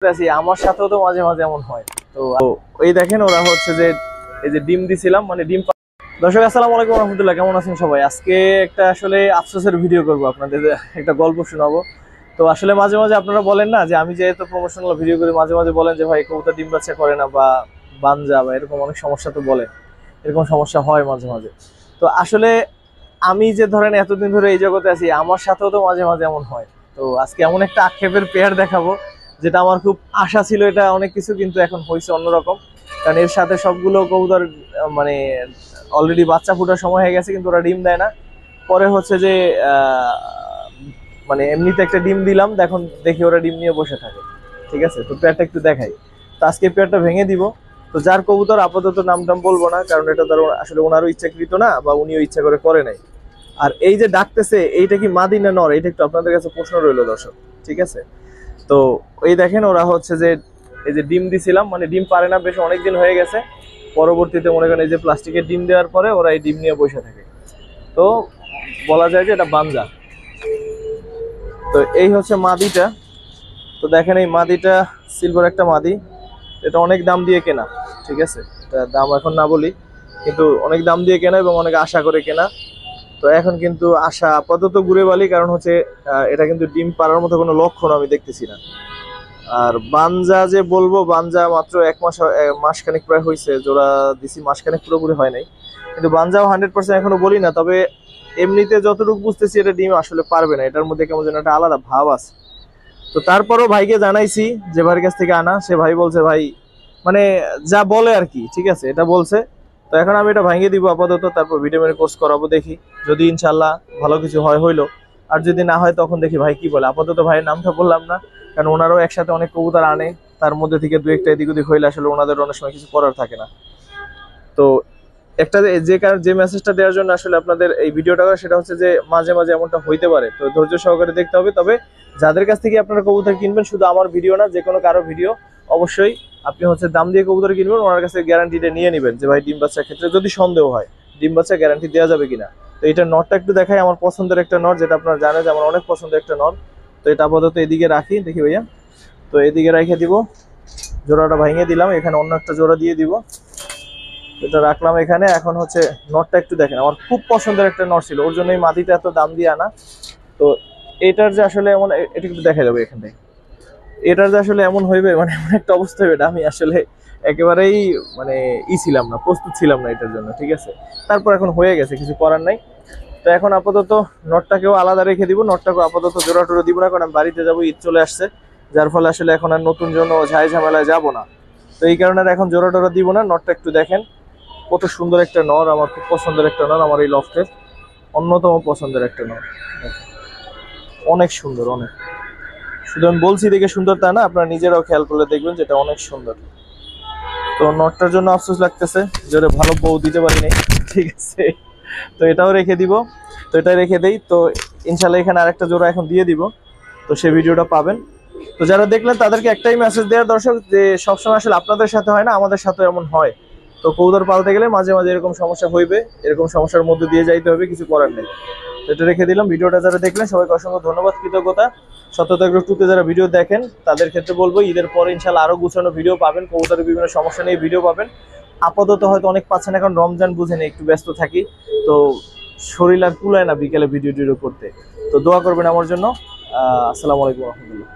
আছি আমার সাথেও তো মাঝে মাঝে এমন হয়। তো এই দেখেন ওরা হচ্ছে যে এই যে ডিম দিছিলাম, মানে ডিম। দর্শক আসসালামু আলাইকুম রহমতুল্লাহ, কেমন আছেন সবাই? আজকে একটা আসলে আফসোসের ভিডিও করব, আপনাদের একটা গল্প শোনাবো। তো আসলে মাঝে মাঝে আপনারা বলেন না যে আমি যেহেতু প্রমোশনাল ভিডিও করি, মাঝে মাঝে বলেন যে ভাই কবুতর ডিম বাচ্চা করে না বা বানজা বা এরকম অনেক সমস্যা তো বলেন, এরকম সমস্যা হয় মাঝে মাঝে। তো আসলে আমি যে ধরেন এতদিন ধরে এই জগতে আছি, আমার সাথেও তো মাঝে মাঝে এমন হয়। তো আজকে এমন একটা আক্ষেপের পেয়ার দেখাবো, যেটা আমার খুব আশা ছিল এটা অনেক কিছু, কিন্তু এখন হয়েছে অন্যরকম। কারণ এর সাথে সবগুলো কবুতর মানে অলরেডি বাচ্চা ফোটার সময় হয়ে গেছে, কিন্তু ওরা ডিম দেয় না। পরে হচ্ছে যে মানে এমনিতে একটা ডিম দিলাম, এখন দেখি ওরা ডিম নিয়ে বসে থাকে। ঠিক আছে, তো পেয়ারটা একটু দেখাই। তো আজকে পেয়ারটা ভেঙে দিব। তো যার কবুতর আপাতত নাম টাম বলবো না, কারণ এটা ধরো আসলে ওনারও ইচ্ছাকৃত না, বা উনিও ইচ্ছা করে নাই। আর এই যে ডাকতেছে, এইটা কি মাদি না নর, এটা একটু আপনাদের কাছে প্রশ্ন রইলো দর্শক। ঠিক আছে, তো এই দেখেন ওরা হচ্ছে যে এই যে ডিম দিছিলাম, মানে ডিম পারে না, বেশ অনেকদিন হয়ে গেছে। পরবর্তীতে মনে করেন এই যে প্লাস্টিকের ডিম দেওয়ার পরে ওরা এই ডিম নিয়ে বসে থাকে। তো বলা যায় যে এটা বানজা। তো এই হচ্ছে মাদিটা। তো দেখেন এই মাদিটা সিলভার একটা মাদি, এটা অনেক দাম দিয়ে কেনা। ঠিক আছে, এটা দাম এখন না বলি, কিন্তু অনেক দাম দিয়ে কেনা এবং অনেক আশা করে কেনা। তো এখন কিন্তু আশা আপাতত ঘুরে বালি, কারণ হচ্ছে এটা কিন্তু ডিম পাড়ার মতো কোনো লক্ষণ আমি দেখতেছি না। আর বানজা যে বলবো, বানজা মাত্র মাসখানেক প্রায় হয়েছে, জোড়া দিছি মাসখানেক পুরোপুরি হয় নাই। কিন্তু বানজাও 100% এখনো বলি না, তবে এমনিতে যতটুকু বুঝতেছি এটা ডিম আসলে পারবে না, এটার মধ্যে কেমন যেন একটা আলাদা ভাব আছে। তো তারপরও ভাইকে জানাইছি, যে ভাইয়ের কাছ থেকে আনা, সে ভাই বলছে ভাই মানে যা বলে আর কি, ঠিক আছে এটা বলছে। তো এখন আমি এটা ভাঙিয়ে দিব আপাতত, তারপর ভিটামিনের কোর্স করাবো, দেখি যদি ইনশাল্লাহ ভালো কিছু হয় হইলো। আর যদি না হয় তখন দেখি ভাই কি বলে। আপাতত ভাইয়ের নামটা বললাম না, কারণ ওনারাও একসাথে অনেক কবুতর আনে, তার মধ্যে থেকে দু একটা এদিক ওদিক হইলে আসলে ওনাদের অনেক সময় কিছু করার থাকে না। তো একটা যে মেসেজটা দেওয়ার জন্য আসলে আপনাদের এই ভিডিওটা করা, সেটা হচ্ছে যে মাঝে মাঝে এমনটা হইতে পারে, তো ধৈর্য সহকারে দেখতে হবে। তবে যাদের কাছ থেকে আপনারা কবুতর কিনবেন, শুধু আমার ভিডিও না, যে কোনো কারো ভিডিও, অবশ্যই আপনি হচ্ছে দাম দিয়ে কবুতর কিনবেন, ওনার কাছে গ্যারান্টিটা নিয়ে নেবেন যে ভাই ডিম বাচ্চার ক্ষেত্রে যদি সন্দেহ হয় ডিম বাচ্চা গ্যারান্টি দেওয়া যাবে কিনা। তো এটা নটটা একটু দেখাই, আমার পছন্দের একটা নট, যেটা আপনারা জানেন যে আমার অনেক পছন্দের একটা নট। তো এটা আপাতত এদিকে রাখি, দেখি ভাইয়া। তো এদিকে রেখে দিব, জোড়াটা ভাঙিয়ে দিলাম, এখানে অন্য একটা জোড়া দিয়ে দিব। এটা রাখলাম এখানে। এখন হচ্ছে নটটা একটু দেখেন, আমার খুব পছন্দের একটা নট ছিল, ওর জন্য এই মাটিটা এত দাম দিয়ে আনা। তো এটার যে আসলে এমন, এটা একটু দেখা যাবে এখান থেকে, এটার যে আসলে এমন হইবে, মানে এমন একটা অবস্থা হবে, এটা আমি আসলে একেবারেই মানে ছিলাম না, প্রস্তুত ছিলাম না এটার জন্য। ঠিক আছে, তারপর এখন হয়ে গেছে, কিছু করার নাই। তো এখন আপাতত নটটাকেও আলাদা রেখে দিব, নটটাকেও আপাতত জোড়া টোড়া দিব না, কারণ আমি বাড়িতে যাবো, ঈদ চলে আসছে, যার ফলে আসলে এখন আর নতুন জন্য ঝাই ঝামেলায় যাবো না। তো এই কারণে এখন জোড়া টোড়া দিব না। নটটা একটু দেখেন, কত সুন্দর একটা নর, আমার খুব পছন্দের একটা নর, আমার এই লফটের অন্যতম পছন্দের একটা নর। অনেক সুন্দর, অনেক। শুধু আমি বলছি দেখে সুন্দর তা না, আপনারা নিজেরাও খেয়াল করলে দেখবেন যেটা অনেক সুন্দর। তো নটটার জন্য আফসোস লাগতেছে যে ভালো বউ দিতে পারি নাই। ঠিক আছে, তো এটাও রেখে দিব। তো এটা রেখে দেই, তো ইনশাল্লাহ এখানে আরেকটা জোড়া এখন দিয়ে দিব, তো সেই ভিডিওটা পাবেন। তো যারা দেখলেন তাদেরকে একটাই মেসেজ দেওয়ার দর্শক, যে সবসময় আসলে আপনাদের সাথে হয় না, আমাদের সাথে এমন হয়। তো কবুতর পালতে গেলে মাঝে মাঝে এরকম সমস্যা হইবে, এরকম সমস্যার মধ্যে দিয়ে যাইতে হবে, কিছু করার নেই। এটা রেখে দিলাম। ভিডিওটা যারা দেখলেন সবাইকে অসংখ্য ধন্যবাদ, কৃতজ্ঞতা। সত্যতা টুতে যারা ভিডিও দেখেন তাদের ক্ষেত্রে বলবো, ঈদের পরে ইনশাল্লাহ আরো গুছানো ভিডিও পাবেন, কবুতরের বিভিন্ন সমস্যা নিয়ে ভিডিও পাবেন। আপাতত হয়তো অনেক পাচ্ছেন, এখন রমজান বুঝেন একটু ব্যস্ত থাকি, তো শরীর আর কুলায় না বিকেলে ভিডিও টিডিও করতে। তো দোয়া করবেন আমার জন্য। আসসালামু আলাইকুম রহমতুল্লাহ।